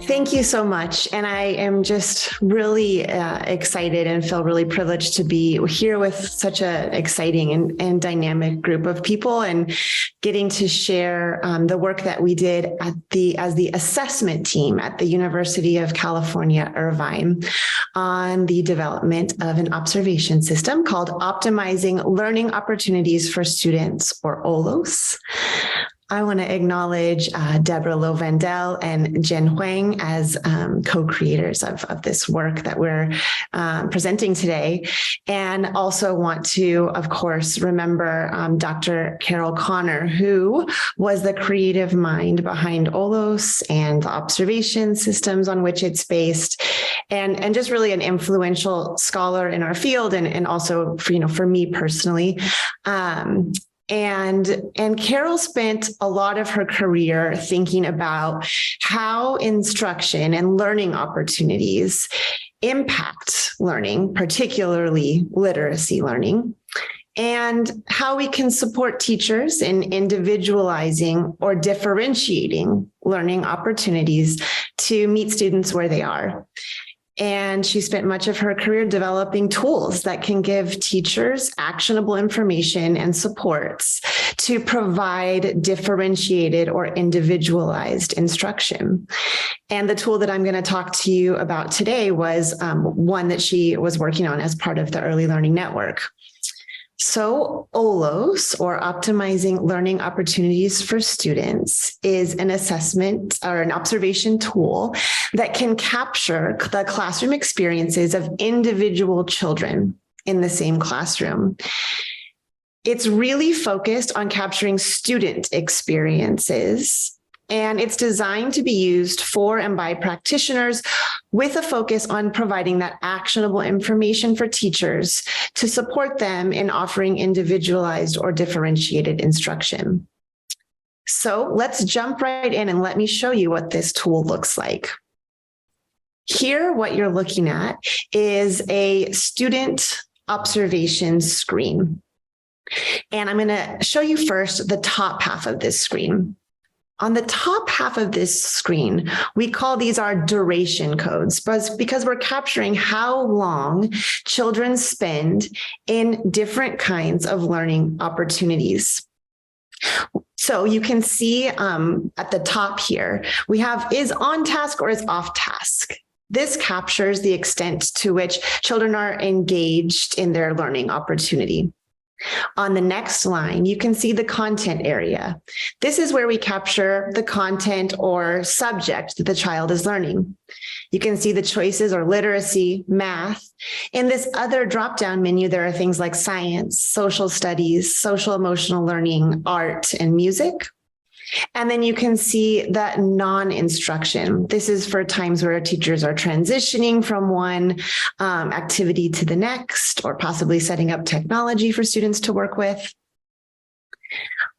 Thank you so much. And I am just really excited and feel really privileged to be here with such an exciting and dynamic group of people and getting to share the work that we did as the assessment team at the University of California, Irvine on the development of an observation system called Optimizing Learning Opportunities for Students, or OLOS. I want to acknowledge Deborah Lovendell and Jen Huang as co-creators of this work that we're presenting today. And also want to, of course, remember Dr. Carol Connor, who was the creative mind behind OLOS and the observation systems on which it's based, and just really an influential scholar in our field, and also for me personally. And Carol spent a lot of her career thinking about how instruction and learning opportunities impact learning, particularly literacy learning, and how we can support teachers in individualizing or differentiating learning opportunities to meet students where they are. And she spent much of her career developing tools that can give teachers actionable information and supports to provide differentiated or individualized instruction. And the tool that I'm going to talk to you about today was one that she was working on as part of the Early Learning Network. So OLOS, or Optimizing Learning Opportunities for Students, is an assessment or an observation tool that can capture the classroom experiences of individual children in the same classroom. It's really focused on capturing student experiences, and it's designed to be used for and by practitioners with a focus on providing that actionable information for teachers to support them in offering individualized or differentiated instruction. So let's jump right in and let me show you what this tool looks like. Here, what you're looking at is a student observation screen. And I'm going to show you first the top half of this screen. On the top half of this screen, we call these our duration codes because we're capturing how long children spend in different kinds of learning opportunities. So you can see at the top here, we have is on task or is off task. This captures the extent to which children are engaged in their learning opportunity. On the next line, you can see the content area. This is where we capture the content or subject that the child is learning. You can see the choices or literacy, math. In this other drop-down menu, there are things like science, social studies, social emotional learning, art, and music. And then you can see that non-instruction. This is for times where teachers are transitioning from one activity to the next, or possibly setting up technology for students to work with.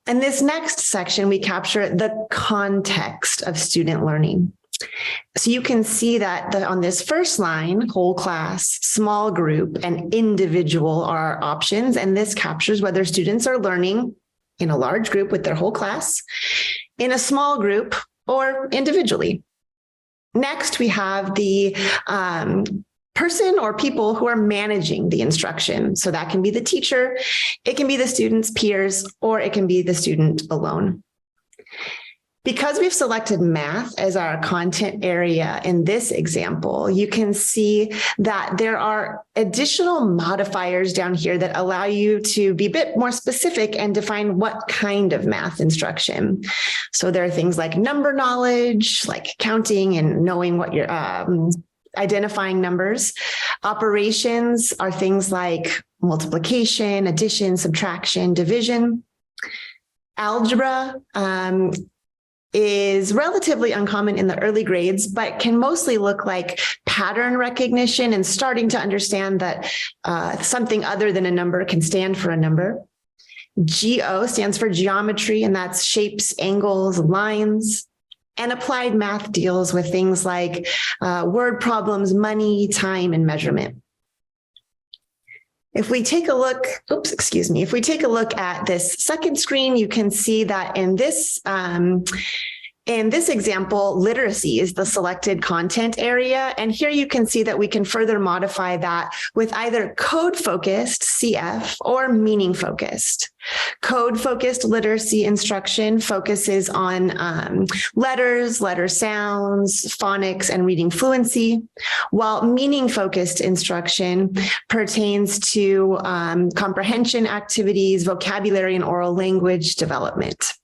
In this next section, we capture the context of student learning. So you can see that on this first line, whole class, small group, and individual are our options. And this captures whether students are learning in a large group with their whole class, in a small group, or individually. Next, we have the person or people who are managing the instruction. So that can be the teacher, it can be the student's peers, or it can be the student alone. Because we've selected math as our content area in this example, you can see that there are additional modifiers down here that allow you to be a bit more specific and define what kind of math instruction. So there are things like number knowledge, like counting and knowing what you're identifying numbers. Operations are things like multiplication, addition, subtraction, division. Algebra is relatively uncommon in the early grades, but can mostly look like pattern recognition and starting to understand that something other than a number can stand for a number. GO stands for geometry, and that's shapes, angles, lines. And applied math deals with things like word problems, money, time, and measurement. If we take a look, if we take a look at this second screen, you can see that in In this example, literacy is the selected content area. And here you can see that we can further modify that with either code-focused, CF, or meaning-focused. Code-focused literacy instruction focuses on letters, letter sounds, phonics, and reading fluency, while meaning-focused instruction pertains to comprehension activities, vocabulary, and oral language development.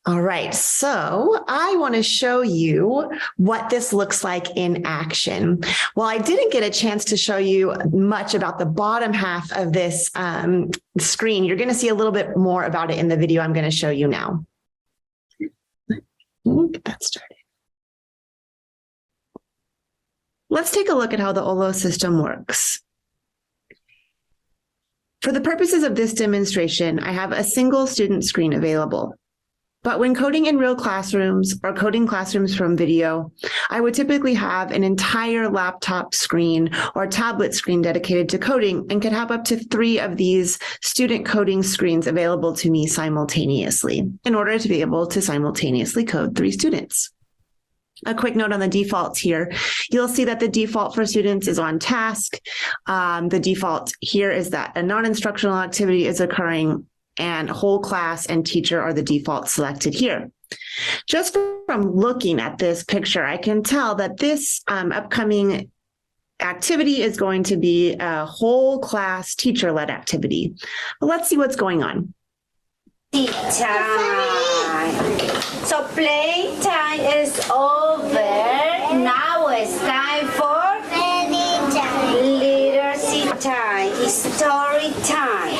All right, so I want to show you what this looks like in action. Well, I didn't get a chance to show you much about the bottom half of this screen. You're going to see a little bit more about it in the video I'm going to show you now. Get that started. Let's take a look at how the OLOS system works. For the purposes of this demonstration, I have a single student screen available. But when coding in real classrooms or coding classrooms from video, I would typically have an entire laptop screen or tablet screen dedicated to coding and could have up to 3 of these student coding screens available to me simultaneously in order to be able to simultaneously code 3 students. A quick note on the defaults here. You'll see that the default for students is on task. The default here is that a non-instructional activity is occurring and whole class and teacher are the default selected here. Just from looking at this picture, I can tell that this upcoming activity is going to be a whole class teacher-led activity. But let's see what's going on. Time. So playtime is over. Now it's time for literacy time. It's story time.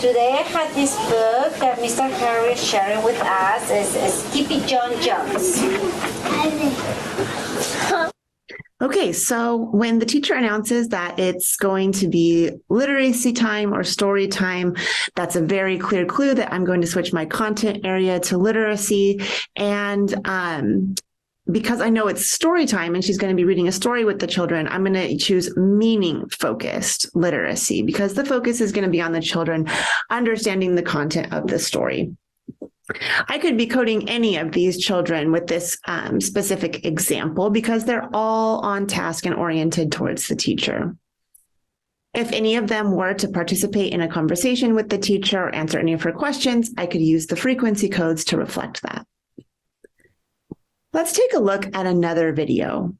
Today I have this book that Mr. Harry is sharing with us. It's Skippy John Jones. Okay, so when the teacher announces that it's going to be literacy time or story time, that's a very clear clue that I'm going to switch my content area to literacy. And because I know it's story time and she's going to be reading a story with the children, I'm going to choose meaning-focused literacy because the focus is going to be on the children understanding the content of the story. I could be coding any of these children with this specific example because they're all on task and oriented towards the teacher. If any of them were to participate in a conversation with the teacher or answer any of her questions, I could use the frequency codes to reflect that. Let's take a look at another video.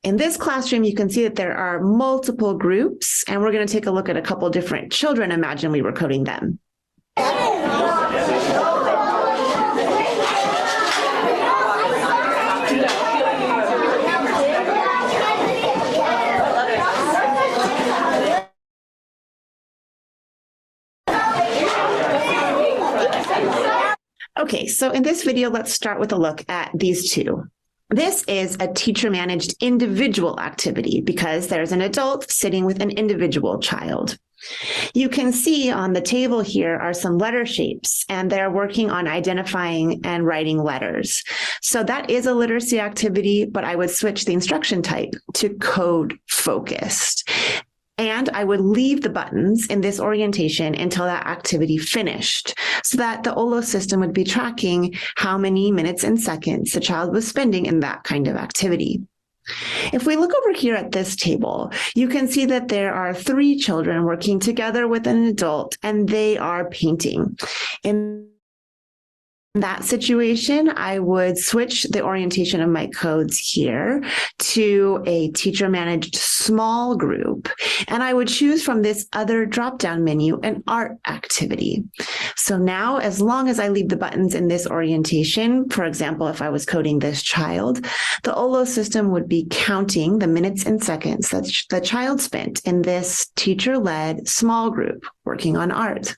In this classroom, you can see that there are multiple groups, and we're going to take a look at a couple different children. Imagine we were coding them. Okay, so in this video, let's start with a look at these two. This is a teacher-managed individual activity because there's an adult sitting with an individual child. You can see on the table here are some letter shapes, and they're working on identifying and writing letters. So that is a literacy activity, but I would switch the instruction type to code-focused. And I would leave the buttons in this orientation until that activity finished so that the OLOS system would be tracking how many minutes and seconds the child was spending in that kind of activity. If we look over here at this table, you can see that there are 3 children working together with an adult, and they are painting. In that situation, I would switch the orientation of my codes here to a teacher-managed small group, and I would choose from this other drop-down menu an art activity. So now, as long as I leave the buttons in this orientation, for example, if I was coding this child, the OLOS system would be counting the minutes and seconds that the child spent in this teacher-led small group working on art.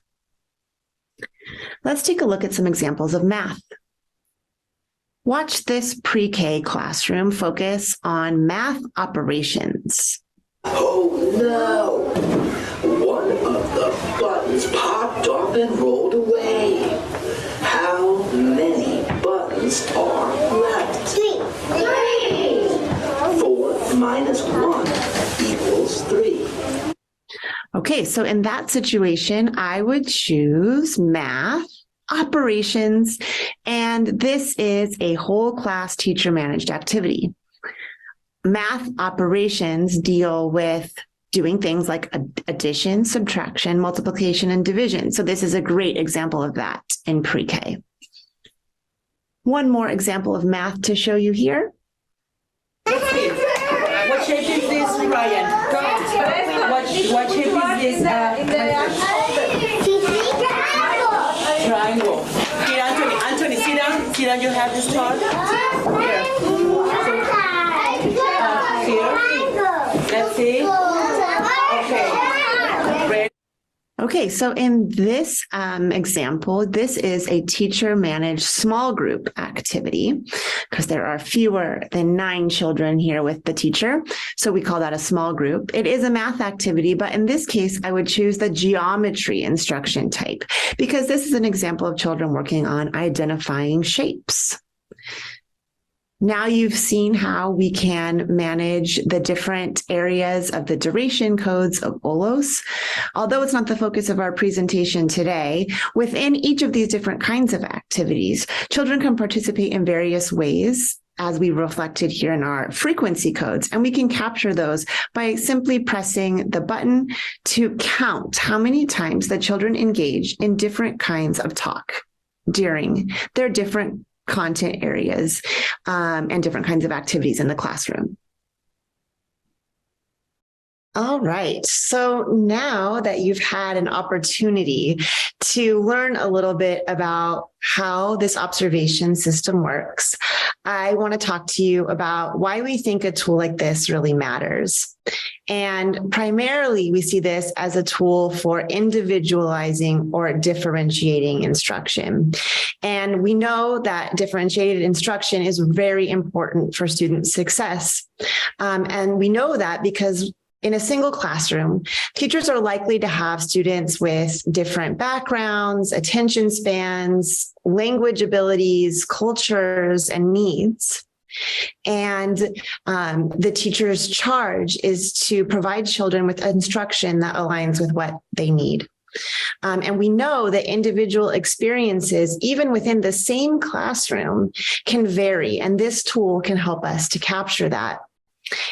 Let's take a look at some examples of math. Watch this pre-K classroom focus on math operations. Oh no! One of the buttons popped off and rolled away. How many buttons are left? 3. 4 minus 1 equals 3. Okay, so in that situation, I would choose math operations, and this is a whole class teacher managed activity. Math operations deal with doing things like addition, subtraction, multiplication, and division. So this is a great example of that in pre-K. One more example of math to show you here. What shape is this, Ryan? What shape is this? Triangle. Here, Anthony, sit down. Sit down, you have this talk. Here. Here. Let's see. Okay. Ready? Okay, so in this example, this is a teacher-managed small group activity because there are fewer than 9 children here with the teacher. So we call that a small group. It is a math activity, but in this case, I would choose the geometry instruction type because this is an example of children working on identifying shapes. Now you've seen how we can manage the different areas of the duration codes of OLOS. Although it's not the focus of our presentation today, within each of these different kinds of activities, children can participate in various ways as we reflected here in our frequency codes, and we can capture those by simply pressing the button to count how many times the children engage in different kinds of talk during their different content areas and different kinds of activities in the classroom. All right, so now that you've had an opportunity to learn a little bit about how this observation system works, I want to talk to you about why we think a tool like this really matters. And primarily, we see this as a tool for individualizing or differentiating instruction. And we know that differentiated instruction is very important for student success. And we know that because in a single classroom, teachers are likely to have students with different backgrounds, attention spans, language abilities, cultures, and needs. And the teacher's charge is to provide children with instruction that aligns with what they need. And we know that individual experiences, even within the same classroom, can vary, and this tool can help us to capture that.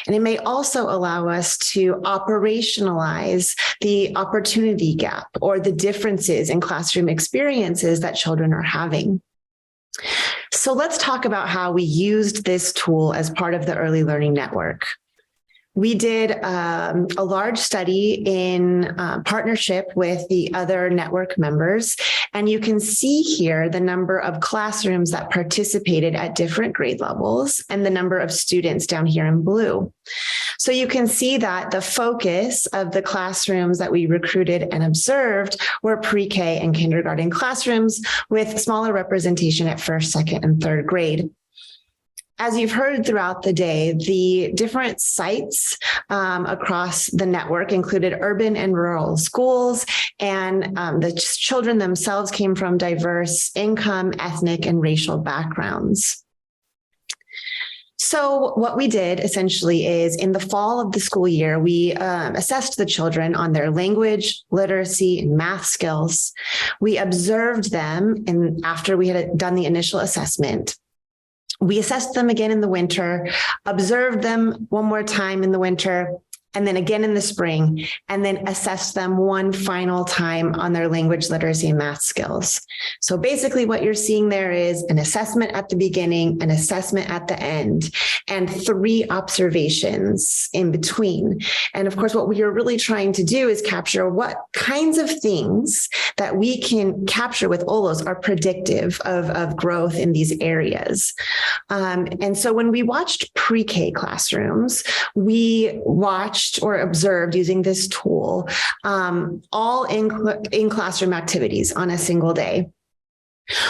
And it may also allow us to operationalize the opportunity gap or the differences in classroom experiences that children are having. So let's talk about how we used this tool as part of the Early Learning Network. We did a large study in partnership with the other network members, and you can see here the number of classrooms that participated at different grade levels and the number of students down here in blue. So you can see that the focus of the classrooms that we recruited and observed were pre-K and kindergarten classrooms with smaller representation at first, second, and third grade. As you've heard throughout the day, the different sites across the network included urban and rural schools, and the children themselves came from diverse income, ethnic, and racial backgrounds. So what we did essentially is in the fall of the school year, we assessed the children on their language, literacy, and math skills. We observed them, and after we had done the initial assessment, we assessed them again in the winter, observed them one more time in the winter, and then again in the spring, and then assessed them one final time on their language, literacy, and math skills. So basically what you're seeing there is an assessment at the beginning, an assessment at the end, and 3 observations in between. And of course, what we are really trying to do is capture what kinds of things that we can capture with OLOS are predictive of growth in these areas. And so when we watched pre-K classrooms, we watched or observed using this tool all in classroom activities on a single day.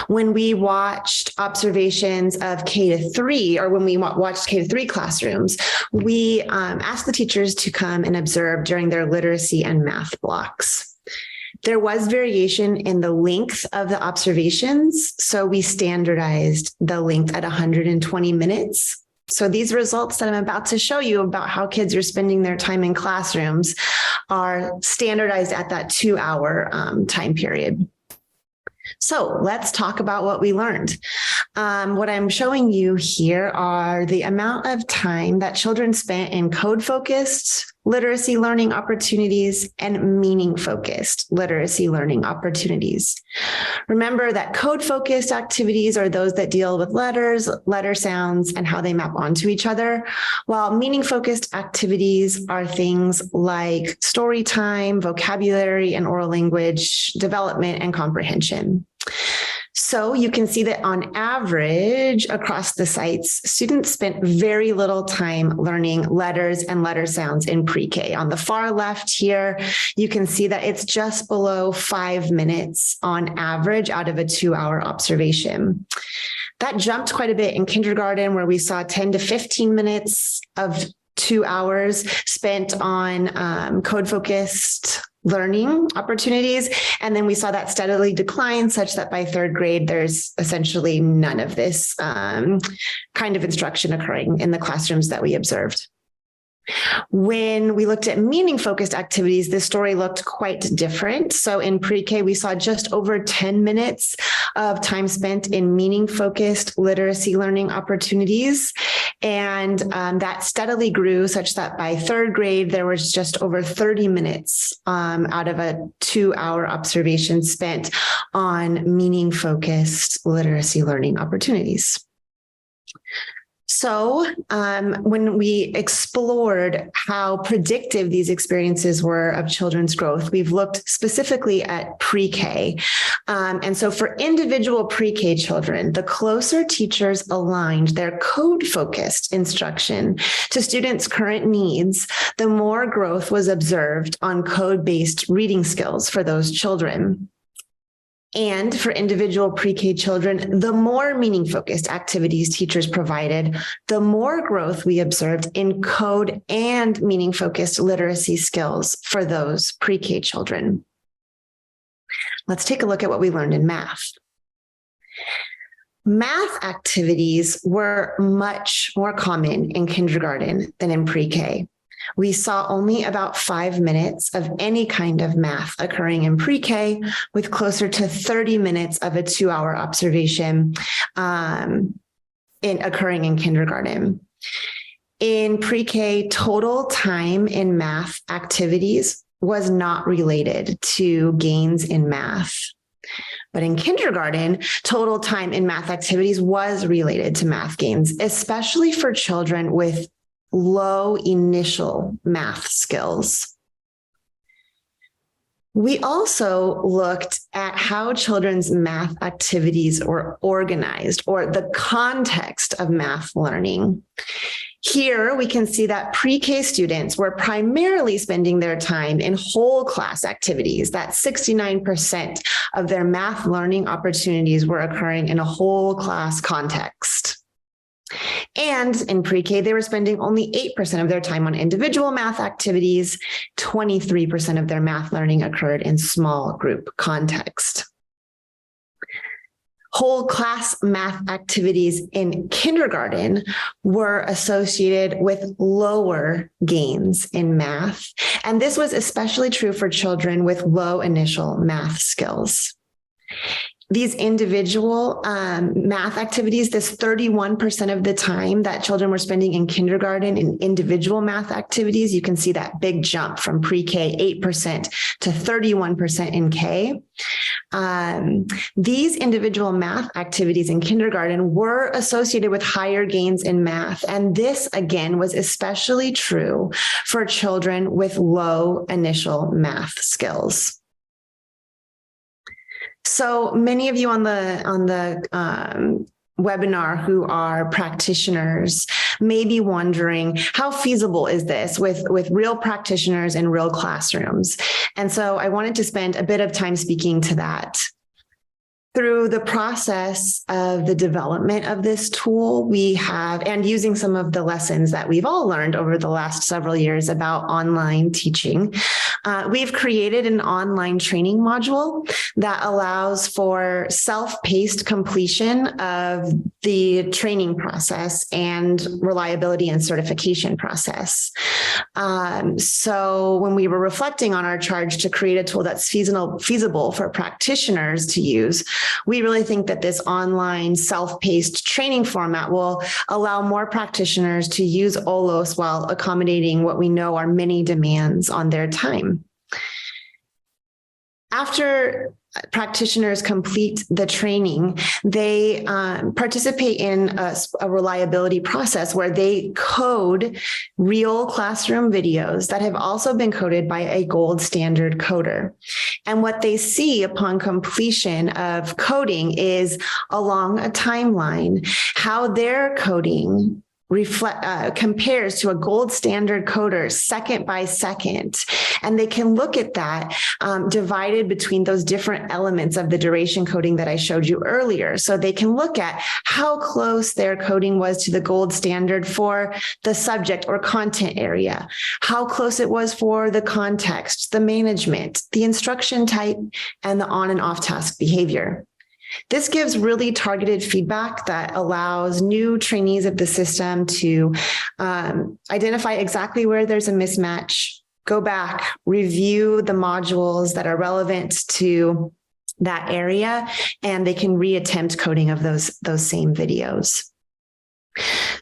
When we watched observations of K-3, or when we watched K-3 classrooms, we asked the teachers to come and observe during their literacy and math blocks. There was variation in the length of the observations, so we standardized the length at 120 minutes. So these results that I'm about to show you about how kids are spending their time in classrooms are standardized at that 2-hour time period. So let's talk about what we learned. What I'm showing you here are the amount of time that children spent in code-focused literacy learning opportunities and meaning-focused literacy learning opportunities. Remember that code-focused activities are those that deal with letters, letter sounds, and how they map onto each other, while meaning-focused activities are things like story time, vocabulary and oral language development and comprehension. So you can see that on average across the sites, students spent very little time learning letters and letter sounds in pre-K. On the far left here, you can see that it's just below 5 minutes on average out of a 2-hour observation. That jumped quite a bit in kindergarten, where we saw 10 to 15 minutes of 2 hours spent on code-focused learning opportunities. And then we saw that steadily decline, such that by 3rd grade, there's essentially none of this kind of instruction occurring in the classrooms that we observed. When we looked at meaning-focused activities, this story looked quite different. So in pre-K, we saw just over 10 minutes of time spent in meaning-focused literacy learning opportunities. And that steadily grew such that by 3rd grade, there was just over 30 minutes out of a 2-hour observation spent on meaning-focused literacy learning opportunities. So when we explored how predictive these experiences were of children's growth, we've looked specifically at pre-K. And so for individual pre-K children, the closer teachers aligned their code-focused instruction to students' current needs, the more growth was observed on code-based reading skills for those children. And for individual pre-K children, the more meaning-focused activities teachers provided, the more growth we observed in code and meaning-focused literacy skills for those pre-K children. Let's take a look at what we learned in math. Math activities were much more common in kindergarten than in pre-K. We saw only about 5 minutes of any kind of math occurring in pre-K, with closer to 30 minutes of a 2-hour observation occurring in kindergarten. In pre-K, total time in math activities was not related to gains in math. But in kindergarten, total time in math activities was related to math gains, especially for children with low initial math skills. We also looked at how children's math activities were organized, or the context of math learning. Here, we can see that pre-K students were primarily spending their time in whole class activities. That 69% of their math learning opportunities were occurring in a whole class context. And in pre-K, they were spending only 8% of their time on individual math activities. 23% of their math learning occurred in small group context. Whole class math activities in kindergarten were associated with lower gains in math. And this was especially true for children with low initial math skills. These individual math activities, this 31% of the time that children were spending in kindergarten in individual math activities, you can see that big jump from pre-K, 8% to 31% in K. These individual math activities in kindergarten were associated with higher gains in math. And this, again, was especially true for children with low initial math skills. So many of you on the webinar who are practitioners may be wondering, how feasible is this with real practitioners in real classrooms? And so I wanted to spend a bit of time speaking to that. Through the process of the development of this tool, we have, and using some of the lessons that we've all learned over the last several years about online teaching, we've created an online training module that allows for self-paced completion of the training process and reliability and certification process. So when we were reflecting on our charge to create a tool that's feasible for practitioners to use, we really think that this online self-paced training format will allow more practitioners to use OLOS while accommodating what we know are many demands on their time. After practitioners complete the training, they participate in a reliability process where they code real classroom videos that have also been coded by a gold standard coder. And what they see upon completion of coding is along a timeline, how their coding compares to a gold standard coder second by second. And they can look at that divided between those different elements of the duration coding that I showed you earlier. So they can look at how close their coding was to the gold standard for the subject or content area, how close it was for the context, the management, the instruction type, and the on and off task behavior. This gives really targeted feedback that allows new trainees of the system to identify exactly where there's a mismatch, go back, review the modules that are relevant to that area, and they can reattempt coding of those same videos.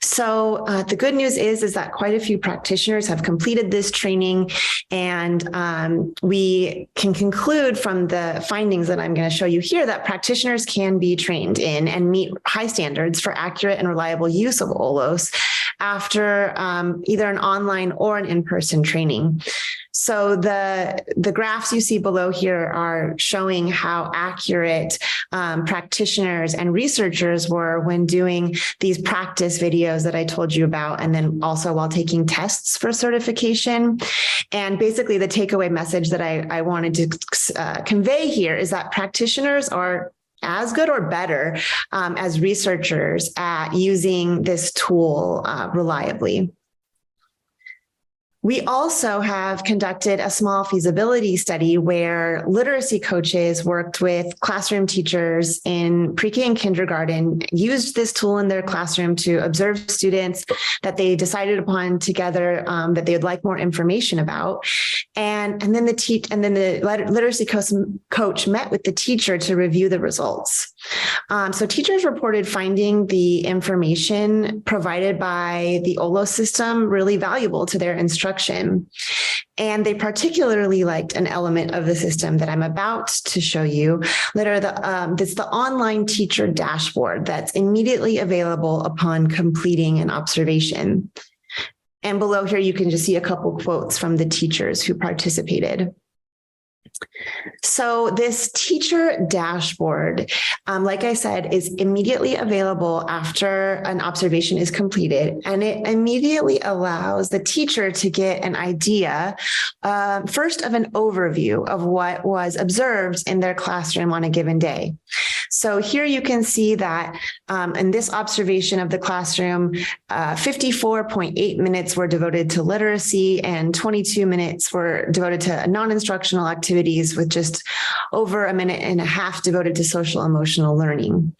So the good news is that quite a few practitioners have completed this training, and we can conclude from the findings that I'm going to show you here that practitioners can be trained in and meet high standards for accurate and reliable use of OLOS after either an online or an in-person training. So the graphs you see below here are showing how accurate practitioners and researchers were when doing these practice videos that I told you about, and then also while taking tests for certification. And basically the takeaway message that I wanted to convey here is that practitioners are as good or better as researchers at using this tool reliably. We also have conducted a small feasibility study where literacy coaches worked with classroom teachers in pre-K and kindergarten, used this tool in their classroom to observe students that they decided upon together that they would like more information about. And then the literacy coach met with the teacher to review the results. So teachers reported finding the information provided by the OLOS system really valuable to their instruction. And they particularly liked an element of the system that I'm about to show you, that are that's the online teacher dashboard that's immediately available upon completing an observation. And below here, you can just see a couple quotes from the teachers who participated. So this teacher dashboard, like I said, is immediately available after an observation is completed, and it immediately allows the teacher to get an idea, first of an overview of what was observed in their classroom on a given day. So here you can see that in this observation of the classroom, 54.8 minutes were devoted to literacy and 22 minutes were devoted to non-instructional activities, with just over a minute and a half devoted to social emotional learning.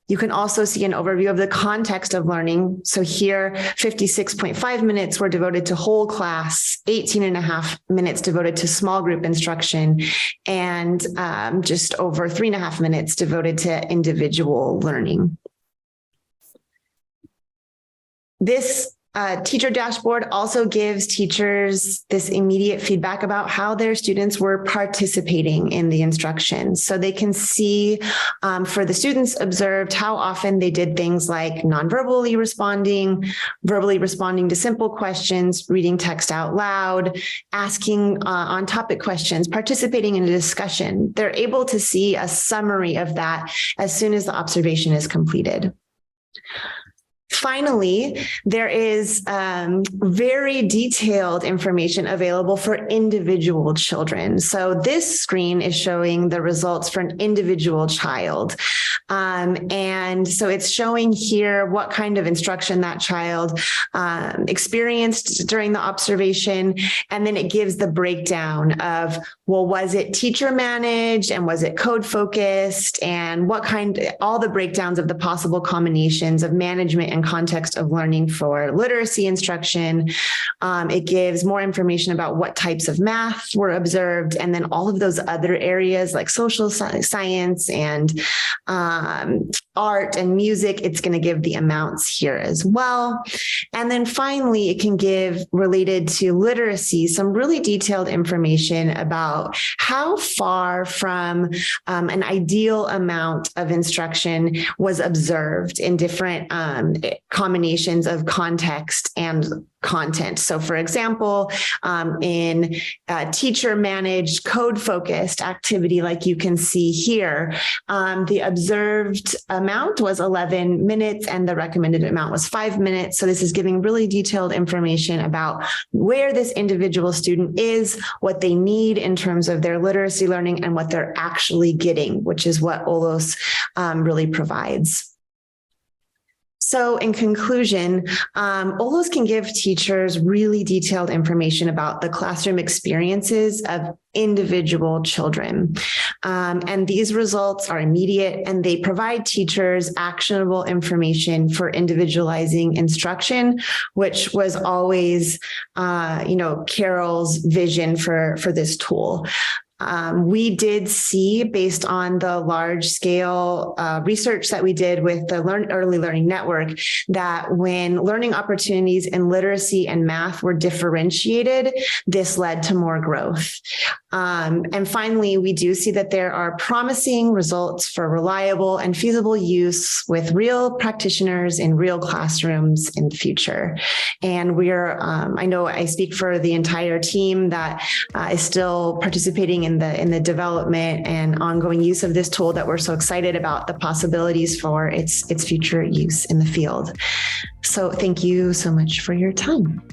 You can also see an overview of the context of learning. So here, 56.5 minutes were devoted to whole class, 18.5 minutes devoted to small group instruction, and just over 3.5 minutes devoted to individual learning. This teacher dashboard also gives teachers this immediate feedback about how their students were participating in the instruction. So they can see for the students observed how often they did things like non-verbally responding, verbally responding to simple questions, reading text out loud, asking on-topic questions, participating in a discussion. They're able to see a summary of that as soon as the observation is completed. Finally, there is very detailed information available for individual children. So this screen is showing the results for an individual child. And so it's showing here what kind of instruction that child experienced during the observation. And then it gives the breakdown of, well, was it teacher managed and was it code focused, and all the breakdowns of the possible combinations of management and context of learning for literacy instruction. It gives more information about what types of math were observed, and then all of those other areas like social science and art and music. It's going to give the amounts here as well. And then finally, it can give, related to literacy, some really detailed information about how far from an ideal amount of instruction was observed in different combinations of context and content. So for example, in teacher managed code focused activity, like you can see here, the observed amount was 11 minutes and the recommended amount was 5 minutes. So this is giving really detailed information about where this individual student is, what they need in terms of their literacy learning, and what they're actually getting, which is what OLOS really provides. So in conclusion, OLOS can give teachers really detailed information about the classroom experiences of individual children. And these results are immediate, and they provide teachers actionable information for individualizing instruction, which was always, Carol's vision for this tool. We did see, based on the large scale research that we did with the Early Learning Network, that when learning opportunities in literacy and math were differentiated, this led to more growth. And finally, we do see that there are promising results for reliable and feasible use with real practitioners in real classrooms in the future. And I know I speak for the entire team that is still participating in the development and ongoing use of this tool, that we're so excited about the possibilities for its future use in the field. So thank you so much for your time.